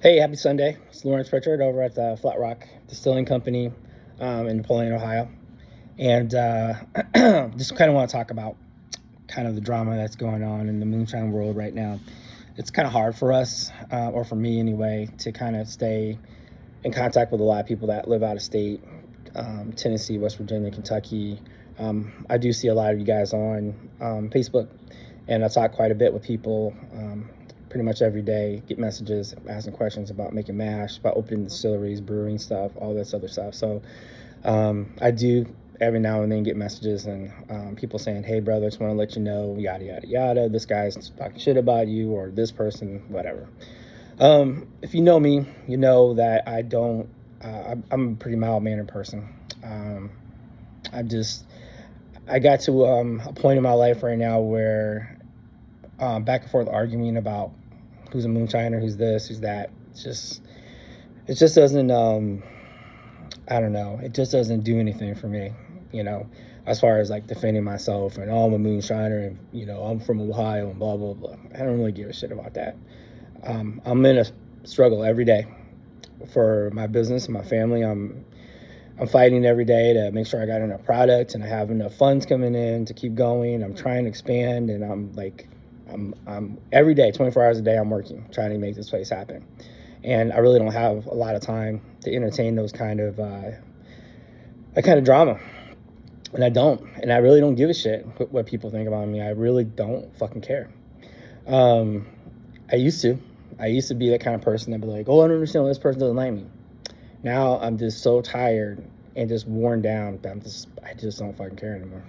Hey, happy Sunday. It's Lawrence Pritchard over at the Flat Rock Distilling Company in Napoleon, Ohio. And just kind of want to talk about kind of the drama that's going on in the moonshine world right now. It's kind of hard for us, or for me anyway, to kind of stay in contact with a lot of people that live out of state, Tennessee, West Virginia, Kentucky. I do see a lot of you guys on Facebook, and I talk quite a bit with people pretty much every day, get messages, asking questions about making mash, about opening distilleries, brewing stuff, all this other stuff. So I do every now and then get messages and people saying, hey, brother, just want to let you know, yada, yada, yada, this guy's talking shit about you, or this person, whatever. If you know me, you know that I don't, I'm a pretty mild-mannered person. I got to a point in my life right now where back and forth arguing about who's a moonshiner, who's this, who's that. It just doesn't, I don't know. It just doesn't do anything for me, as far as like defending myself and, oh, I'm a moonshiner and, I'm from Ohio and blah, blah, blah. I don't really give a shit about that. I'm in a struggle every day for my business and my family. I'm fighting every day to make sure I got enough product and I have enough funds coming in to keep going. I'm trying to expand, and I'm every day, 24 hours a day, I'm working, trying to make this place happen. And I really don't have a lot of time to entertain those kind of drama. And I don't. And I really don't give a shit what people think about me. I really don't fucking care. I used to be that kind of person that'd be like, oh, I don't understand why this person doesn't like me. Now I'm just so tired and just worn down that I just don't fucking care anymore.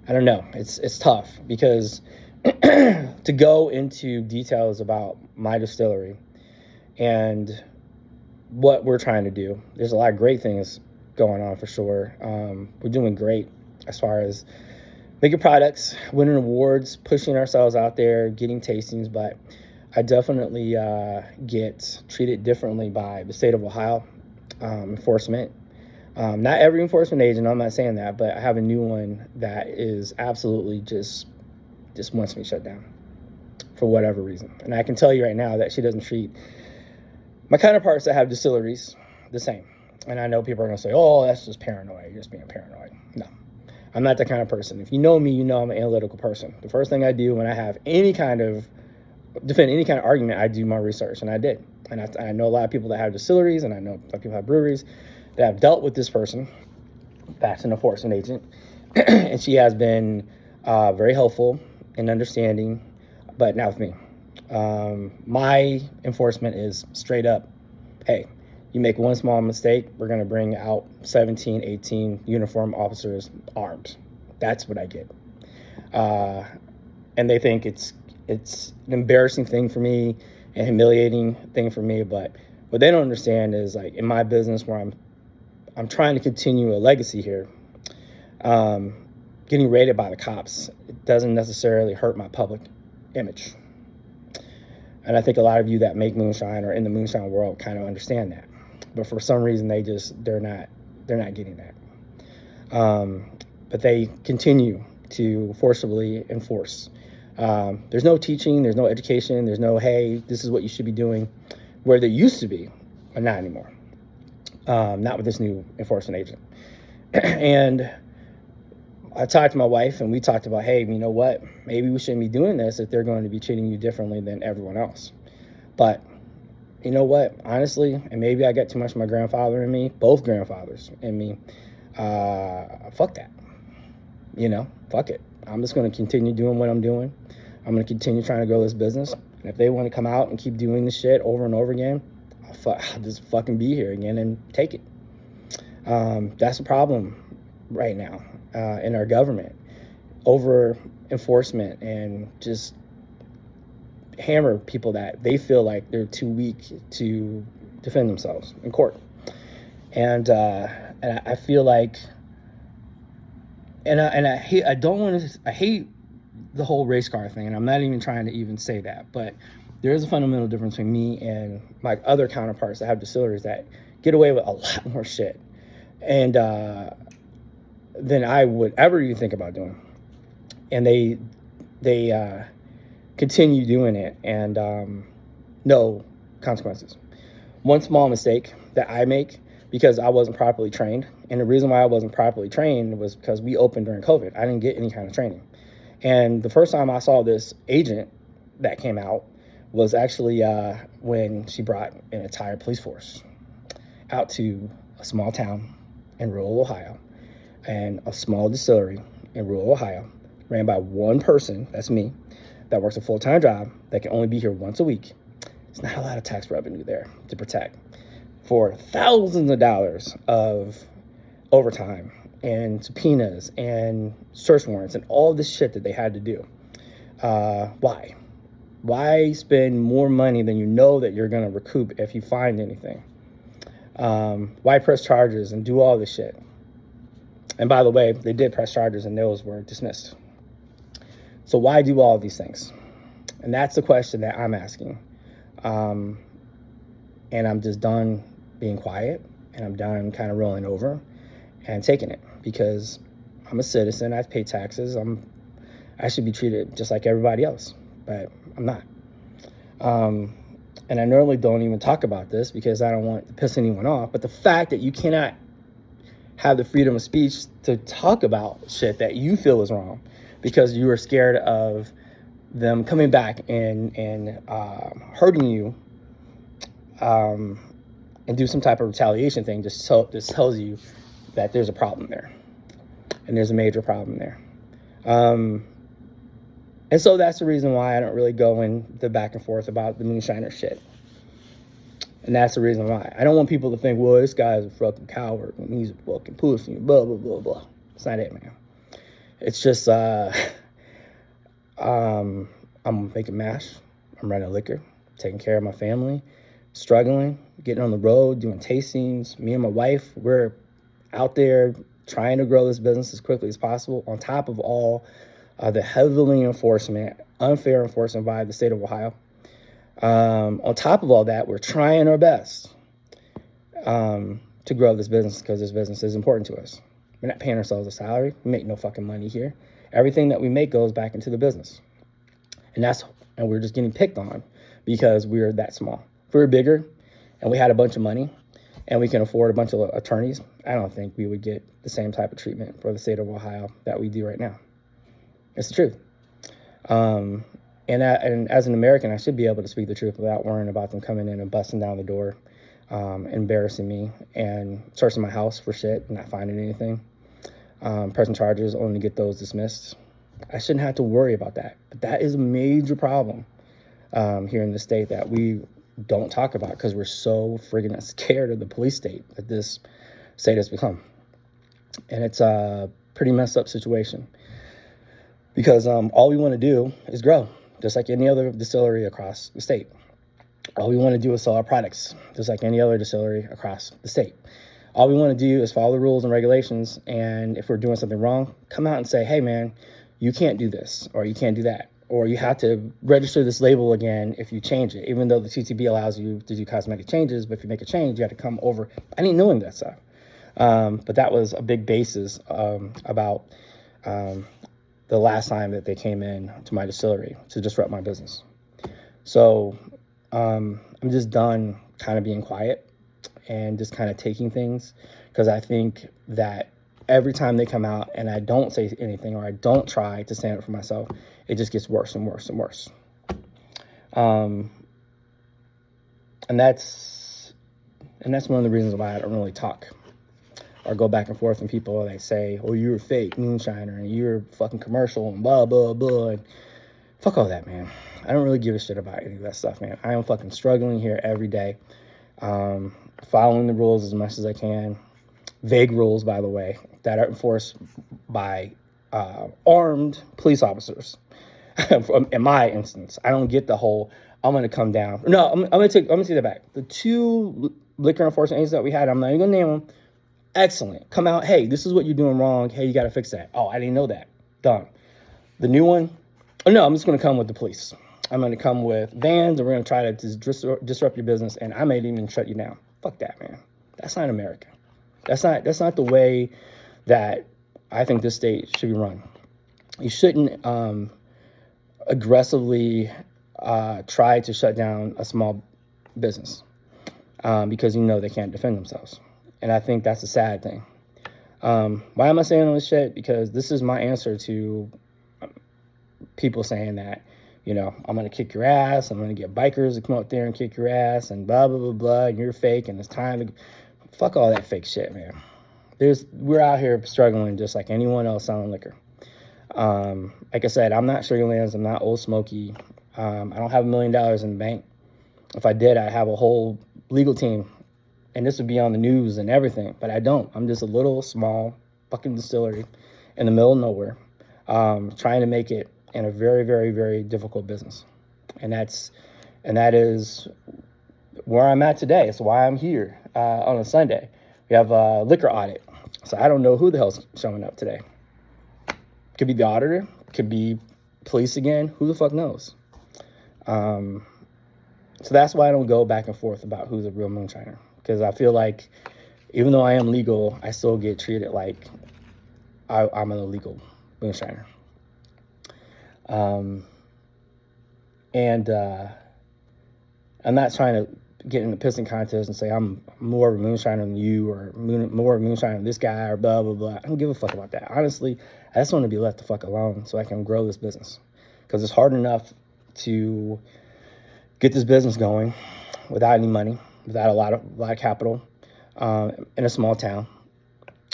I don't know. It's tough because to go into details about my distillery and what we're trying to do. There's a lot of great things going on for sure. We're doing great as far as making products, winning awards, pushing ourselves out there, getting tastings, but I definitely get treated differently by the state of Ohio enforcement. Not every enforcement agent, I'm not saying that, but I have a new one that is absolutely just wants me shut down for whatever reason. And I can tell you right now that she doesn't treat my counterparts that have distilleries the same. And I know people are going to say, oh, that's just paranoid. You're just being paranoid. No, I'm not that kind of person. If you know me, you know I'm an analytical person. The first thing I do when I have defend any kind of argument, I do my research, and I did. And I know a lot of people that have distilleries, and I know a lot of people that have breweries that have dealt with this person. That's an enforcement agent. And she has been very helpful and understanding, but not with me. My enforcement is straight up, hey, you make one small mistake, we're going to bring out 17, 18 uniformed officers armed. That's what I get. And they think it's an embarrassing thing for me, and humiliating thing for me, but what they don't understand is, like, in my business where I'm trying to continue a legacy here, getting raided by the cops, it doesn't necessarily hurt my public image. And I think a lot of you that make moonshine or in the moonshine world kind of understand that. But for some reason, they're not getting that. But they continue to forcibly enforce. There's no teaching, there's no education, there's no, hey, this is what you should be doing, where there used to be, but not anymore. Not with this new enforcement agent. And I talked to my wife, and we talked about, hey, you know what? Maybe we shouldn't be doing this if they're going to be treating you differently than everyone else. But you know what? Honestly, and maybe I got too much of my grandfather in me, both grandfathers in me. Fuck that. Fuck it. I'm just going to continue doing what I'm doing. I'm going to continue trying to grow this business. And if they want to come out and keep doing this shit over and over again, I'll just fucking be here again and take it. That's a problem right now in our government. Over enforcement and just hammer people that they feel like they're too weak to defend themselves in court. And I feel like, I hate the whole race car thing, and I'm not even trying to even say that, but there is a fundamental difference between me and my other counterparts that have distilleries that get away with a lot more shit and than I would ever even think about doing. And they they continue doing it, and no consequences. One small mistake that I make, because I wasn't properly trained, and the reason why I wasn't properly trained was because we opened during COVID. I didn't get any kind of training. And the first time I saw this agent that came out was actually when she brought an entire police force out to a small town in rural Ohio and a small distillery in rural Ohio, ran by one person, that's me, that works a full-time job, that can only be here once a week. It's not a lot of tax revenue there to protect, for thousands of dollars of overtime and subpoenas and search warrants and all this shit that they had to do. Why? Why spend more money than you know that you're going to recoup if you find anything? Why press charges and do all this shit? And by the way, they did press charges and those were dismissed. So why do all of these things? And that's the question that I'm asking. And I'm just done being quiet, and I'm done kind of rolling over and taking it, because I'm a citizen. I pay taxes. I should be treated just like everybody else, but I'm not. And I normally don't even talk about this because I don't want to piss anyone off. But the fact that you cannot have the freedom of speech to talk about shit that you feel is wrong because you are scared of them coming back and hurting you, and do some type of retaliation thing, just tells you that there's a problem there, and there's a major problem there. And so that's the reason why I don't really go in the back and forth about the moonshiner shit. And that's the reason why. I don't want people to think, well, this guy's a fucking coward and he's a fucking pussy, blah, blah, blah, blah. It's not it, man. It's just, I'm making mash. I'm running liquor, taking care of my family, struggling, getting on the road, doing tastings. Me and my wife, we're out there trying to grow this business as quickly as possible, on top of all the heavily unfair enforcement by the state of Ohio. On top of all that, we're trying our best to grow this business, because this business is important to us. We're not paying ourselves a salary. We make no fucking money here. Everything that we make goes back into the business. And we're just getting picked on because we're that small. If we were bigger and we had a bunch of money and we can afford a bunch of attorneys, I don't think we would get the same type of treatment for the state of Ohio that we do right now. It's the truth. And as an American, I should be able to speak the truth without worrying about them coming in and busting down the door, embarrassing me and searching my house for shit and not finding anything. Pressing charges only to get those dismissed. I shouldn't have to worry about that. But that is a major problem here in the state that we don't talk about, because we're so friggin' scared of the police state that this state has become. And it's a pretty messed up situation, because all we want to do is grow, just like any other distillery across the state. All we want to do is sell our products, just like any other distillery across the state. All we want to do is follow the rules and regulations, and if we're doing something wrong, come out and say, hey, man, you can't do this, or you can't do that, or you have to register this label again if you change it, even though the TTB allows you to do cosmetic changes. But if you make a change, you have to come over. I didn't know that stuff. But that was a big basis about the last time that they came in to my distillery to disrupt my business. So I'm just done kind of being quiet and just kind of taking things, because I think that every time they come out and I don't say anything, or I don't try to stand up for myself, it just gets worse and worse and worse. And that's one of the reasons why I don't really talk or go back and forth with people. They say, oh, you're a fake moonshiner and you're fucking commercial and blah, blah, blah. And fuck all that, man. I don't really give a shit about any of that stuff, man. I am fucking struggling here every day, following the rules as much as I can. Vague rules, by the way, that are enforced by armed police officers. In my instance, I don't get the whole, I'm going to come down. No, I'm going to take that back. The two liquor enforcement agents that we had, I'm not even going to name them. Excellent. Come out. Hey, this is what you're doing wrong. Hey, you got to fix that. Oh, I didn't know that. Done. The new one, oh no, I'm just going to come with the police. I'm going to come with vans, and we're going to try to disrupt your business, and I may even shut you down. Fuck that, man. That's not America. That's not the way that I think this state should be run. You shouldn't aggressively try to shut down a small business because they can't defend themselves. And I think that's a sad thing. Why am I saying all this shit? Because this is my answer to people saying that, I'm going to kick your ass. I'm going to get bikers to come out there and kick your ass and blah, blah, blah, blah. And you're fake and it's time to fuck all that fake shit, man. We're out here struggling just like anyone else selling liquor. Like I said, I'm not Sugarlands. I'm not Old Smoky. I don't have $1 million in the bank. If I did, I'd have a whole legal team and this would be on the news and everything, but I don't. I'm just a little small fucking distillery in the middle of nowhere, trying to make it in a very, very, very difficult business. And that is where I'm at today. It's why I'm here on a Sunday. We have a liquor audit. So I don't know who the hell's showing up today. Could be the auditor, could be police again, who the fuck knows? So that's why I don't go back and forth about who's a real moonshiner. Because I feel like even though I am legal, I still get treated like I'm an illegal moonshiner. And I'm not trying to get in the pissing contest and say I'm more of a moonshiner than you or more of a moonshiner than this guy or blah, blah, blah. I don't give a fuck about that. Honestly, I just want to be left the fuck alone so I can grow this business. Because it's hard enough to get this business going without any money, without a lot of capital, in a small town,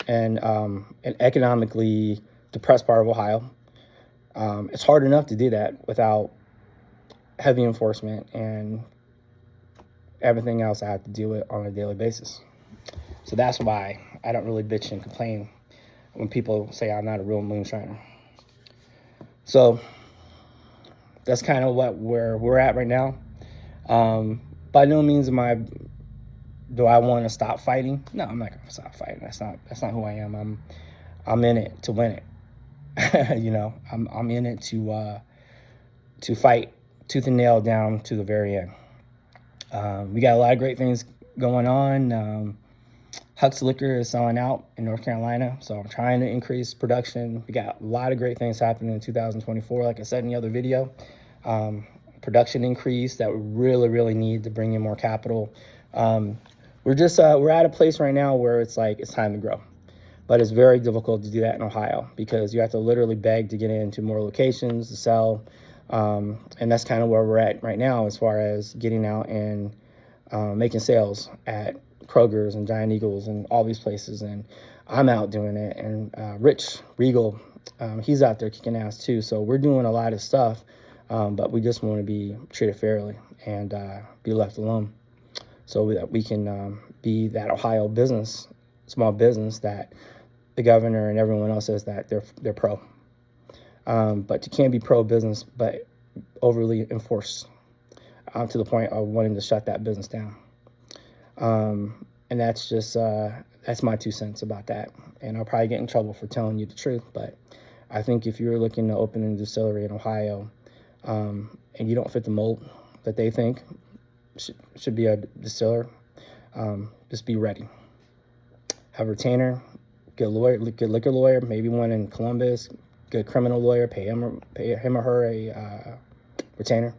and an economically depressed part of Ohio. It's hard enough to do that without heavy enforcement and everything else I have to deal with on a daily basis. So that's why I don't really bitch and complain when people say I'm not a real moonshiner. So that's kind of where we're at right now. By no means do I want to stop fighting. No, I'm not going to stop fighting. That's not who I am. I'm in it to win it. I'm in it to fight tooth and nail down to the very end. We got a lot of great things going on. Huck's Liquor is selling out in North Carolina, so I'm trying to increase production. We got a lot of great things happening in 2024. Like I said in the other video, production increase that we really, really need to bring in more capital. We're at a place right now where it's like it's time to grow. But it's very difficult to do that in Ohio because you have to literally beg to get into more locations to sell. And that's kind of where we're at right now as far as getting out and making sales at Kroger's and Giant Eagles and all these places. And I'm out doing it. And Rich Regal, he's out there kicking ass too. So we're doing a lot of stuff, but we just want to be treated fairly and be left alone so that we can be that Ohio business, small business that the governor and everyone else says that they're pro. But you can't be pro-business, but overly enforced to the point of wanting to shut that business down. And that's just, that's my 2 cents about that. And I'll probably get in trouble for telling you the truth, but I think if you're looking to open a distillery in Ohio and you don't fit the mold that they think should be a distiller, just be ready. Have a retainer, get a lawyer, get a liquor lawyer, maybe one in Columbus, get a criminal lawyer, pay him or her a retainer,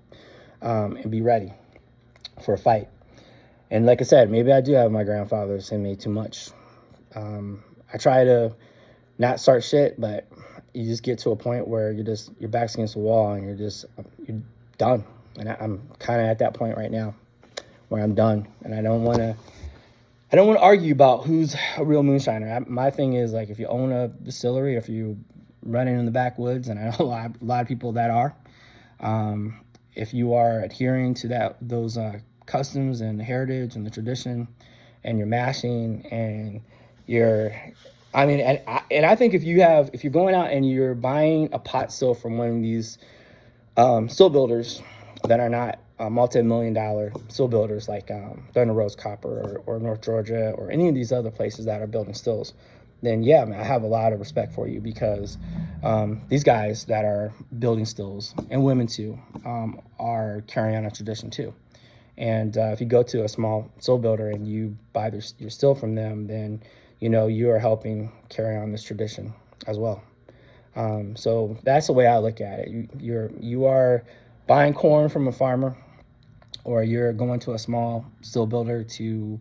and be ready for a fight. And like I said, maybe I do have my grandfather send me too much. I try to not start shit, but you just get to a point where your back's against the wall and you're done. And I'm kind of at that point right now where I'm done, and I don't want to argue about who's a real moonshiner. My thing is, like, if you own a distillery, if you run it in the backwoods, and I know a lot of people that are, if you are adhering to those customs and the heritage and the tradition, and you're mashing and I think if you're going out and you're buying a pot still from one of these still builders that are not multi-million-dollar still builders like Thunder Rose Copper or North Georgia or any of these other places that are building stills, then yeah, man, I have a lot of respect for you because these guys that are building stills, and women too, are carrying on a tradition too. And if you go to a small still builder and you buy your still from them, then you are helping carry on this tradition as well. So that's the way I look at it. You are buying corn from a farmer, or you're going to a small still builder to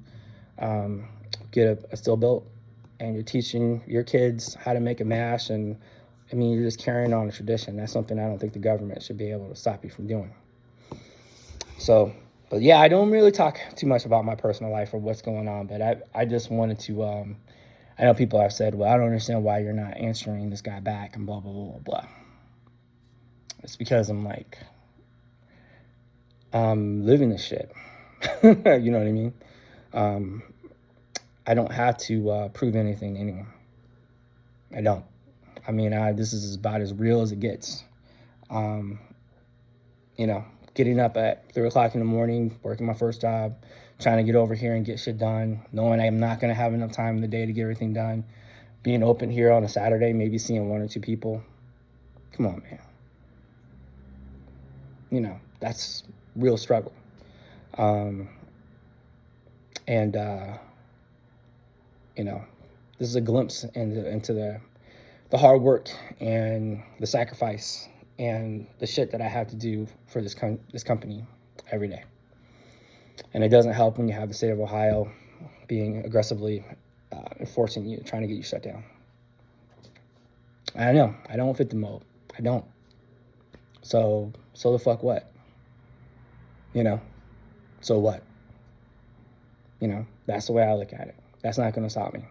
get a still built, and you're teaching your kids how to make a mash. And I mean, you're just carrying on a tradition. That's something I don't think the government should be able to stop you from doing. So, but yeah, I don't really talk too much about my personal life or what's going on, but I just wanted to, I know people have said, well, I don't understand why you're not answering this guy back and blah, blah, blah, blah. It's because I'm like, I'm living this shit. You know what I mean? I don't have to prove anything to anyone. I don't. I mean, this is about as real as it gets. You know, getting up at 3 o'clock in the morning, working my first job, trying to get over here and get shit done, knowing I'm not going to have enough time in the day to get everything done, being open here on a Saturday, maybe seeing 1 or 2 people. Come on, man. You know, that's real struggle. You know, this is a glimpse into the hard work and the sacrifice and the shit that I have to do for this company every day. And it doesn't help when you have the state of Ohio being aggressively enforcing you, trying to get you shut down. I know, I don't fit the mold. I don't. So the fuck what? You know, so what? You know, that's the way I look at it. That's not going to stop me.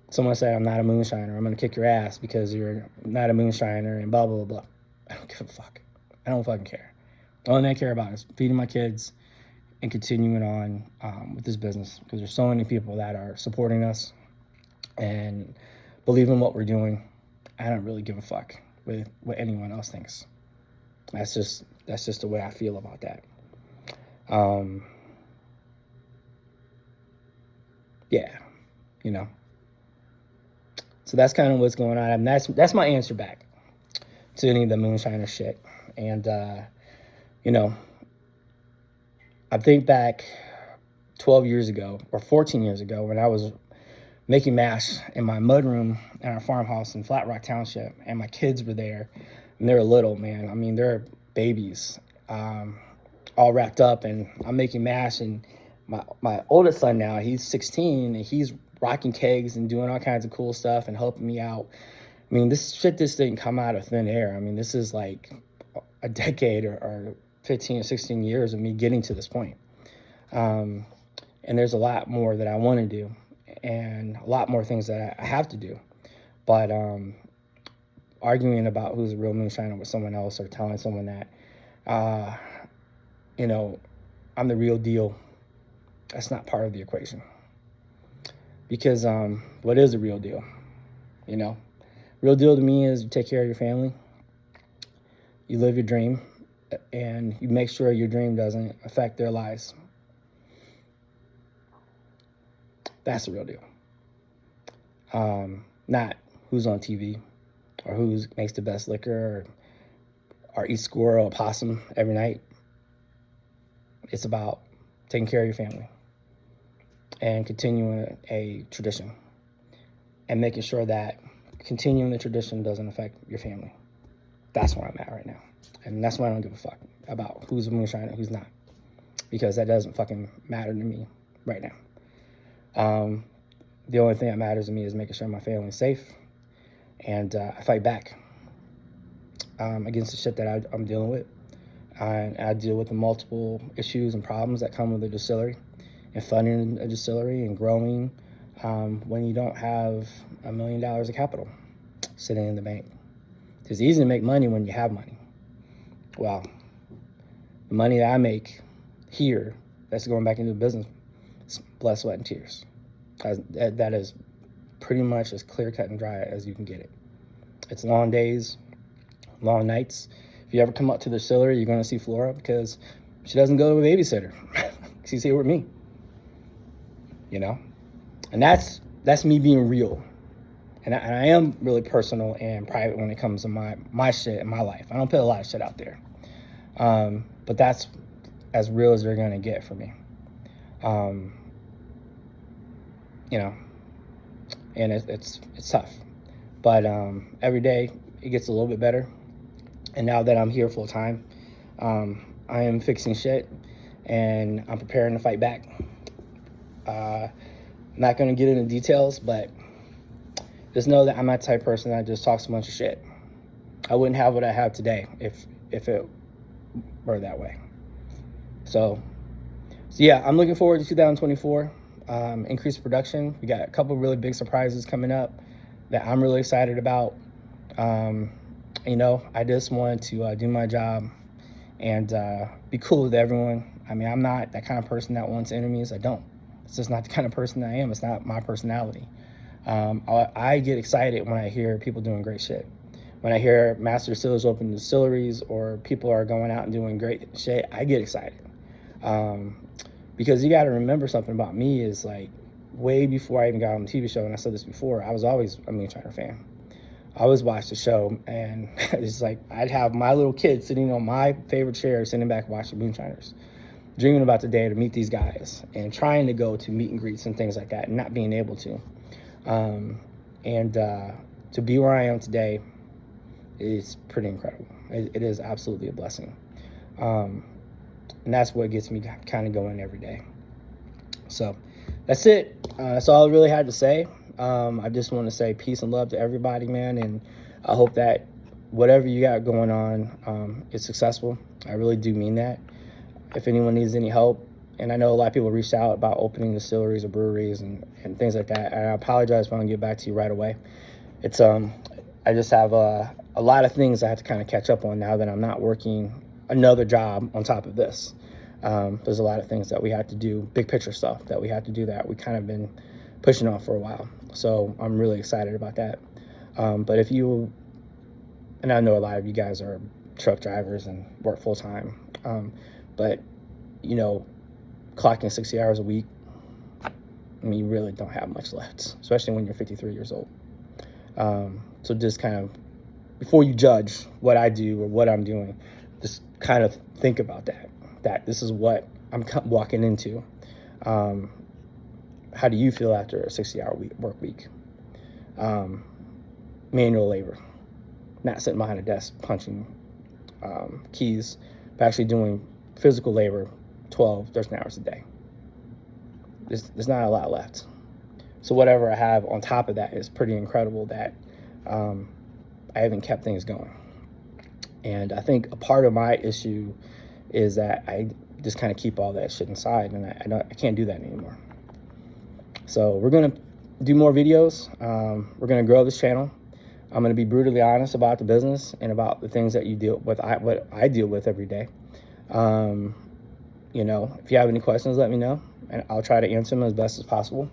Someone said I'm not a moonshiner. I'm going to kick your ass because you're not a moonshiner and blah, blah, blah, blah. I don't give a fuck. I don't fucking care. The only thing I care about is feeding my kids and continuing on with this business, because there's so many people that are supporting us and believe in what we're doing. I don't really give a fuck with what anyone else thinks. That's just the way I feel about that. Yeah, you know. So that's kind of what's going on. And that's my answer back to any of the moonshiner shit. And you know, I think back 12 years ago or 14 years ago when I was making mash in my mudroom in our farmhouse in Flat Rock Township, and my kids were there, and they were little, man. I mean, they're babies, all wrapped up, and I'm making mash, and my oldest son now, he's 16, and he's rocking kegs and doing all kinds of cool stuff and helping me out. I mean, this shit just didn't come out of thin air. I mean, this is like a decade or 15 or 16 years of me getting to this point. And there's a lot more that I want to do and a lot more things that I have to do. But arguing about who's a real moonshiner with someone else, or telling someone that, you know, I'm the real deal, that's not part of the equation. Because what is the real deal? You know, real deal to me is you take care of your family, you live your dream, and you make sure your dream doesn't affect their lives. That's the real deal. Not who's on TV or who makes the best liquor or eats squirrel or possum every night. It's about taking care of your family and continuing a tradition and making sure that continuing the tradition doesn't affect your family. That's where I'm at right now. And that's why I don't give a fuck about who's a moonshiner and who's not, because that doesn't fucking matter to me right now. The only thing that matters to me is making sure my family's safe, and I fight back against the shit that I'm dealing with. And I deal with the multiple issues and problems that come with a distillery and funding a distillery and growing when you don't have $1 million of capital sitting in the bank. It's easy to make money when you have money. Well, the money that I make here that's going back into the business is blood, sweat, and tears. That is pretty much as clear cut and dry as you can get it. It's long days, long nights. If you ever come up to the distillery, you're going to see Flora, because she doesn't go to a babysitter. She's here with me, you know? And that's me being real. And I am really personal and private when it comes to my shit in my life. I don't put a lot of shit out there. But that's as real as they're going to get for me. You know, and it's tough. But every day it gets a little bit better. And now that I'm here full time, I am fixing shit, and I'm preparing to fight back. Not going to get into details, but just know that I'm that type of person that just talks a bunch of shit. I wouldn't have what I have today if it were that way. So yeah, I'm looking forward to 2024. Increased production. We got a couple really big surprises coming up that I'm really excited about. I just wanted to do my job and be cool with everyone. I mean, I'm not that kind of person that wants enemies. I don't. It's just not the kind of person I am. It's not my personality. I get excited when I hear people doing great shit. When I hear master distillers open distilleries or people are going out and doing great shit, I get excited. Because you got to remember something about me is like way before I even got on the TV show, and I said this before, I was always a Moonshiner fan. I always watched the show, and it's like I'd have my little kid sitting on my favorite chair, sitting back watching Moonshiners, dreaming about the day to meet these guys and trying to go to meet and greets and things like that and not being able to. To be where I am today is pretty incredible. It is absolutely a blessing. And that's what gets me kind of going every day. So that's it. That's all I really had to say. I just want to say peace and love to everybody, man. And I hope that whatever you got going on is successful. I really do mean that. If anyone needs any help, and I know a lot of people reached out about opening distilleries or breweries and things like that. And I apologize if I don't get back to you right away. It's I just have a lot of things I have to kind of catch up on now that I'm not working another job on top of this. There's a lot of things that we have to do, big picture stuff that we have to do that we kind of been pushing off for a while. So I'm really excited about that. But if you, and I know a lot of you guys are truck drivers and work full time, but clocking 60 hours a week, I mean, you really don't have much left, especially when you're 53 years old. So just kind of, before you judge what I do or what I'm doing, just kind of think about that this is what I'm walking into. How do you feel after a 60-hour work week? Manual labor, not sitting behind a desk punching keys, but actually doing physical labor 12, 13 hours a day. There's not a lot left. So whatever I have on top of that is pretty incredible that I haven't kept things going. And I think a part of my issue is that I just kind of keep all that shit inside, and I can't do that anymore. So we're going to do more videos. We're going to grow this channel. I'm going to be brutally honest about the business and about the things that you deal with, what I deal with every day. If you have any questions, let me know, and I'll try to answer them as best as possible.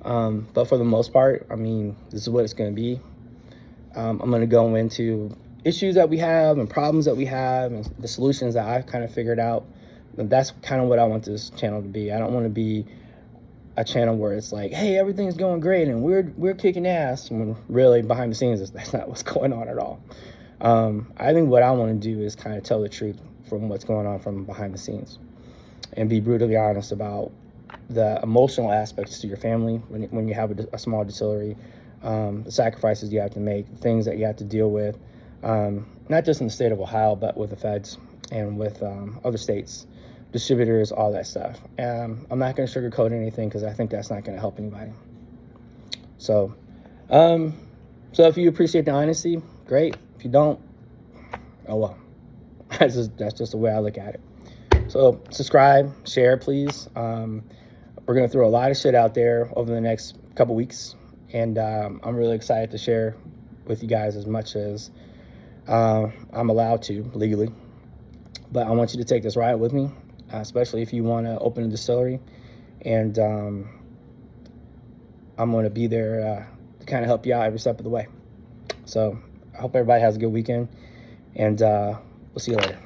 But for the most part, I mean, this is what it's going to be. I'm going to go into issues that we have and problems that we have and the solutions that I've kind of figured out. And that's kind of what I want this channel to be. I don't want to be a channel where it's like, hey, everything's going great and we're kicking ass, when really behind the scenes that's not what's going on at all. I think what I want to do is kind of tell the truth from what's going on from behind the scenes and be brutally honest about the emotional aspects to your family when you have a small distillery, the sacrifices you have to make, things that you have to deal with, not just in the state of Ohio, but with the feds and with other states, distributors, all that stuff. I'm not going to sugarcoat anything because I think that's not going to help anybody. So if you appreciate the honesty, great. If you don't, oh well. That's just the way I look at it. So subscribe, share, please. We're going to throw a lot of shit out there over the next couple weeks, and I'm really excited to share with you guys as much as I'm allowed to legally. But I want you to take this ride with me, especially if you want to open a distillery, and I'm going to be there to kind of help you out every step of the way. So I hope everybody has a good weekend, and we'll see you later.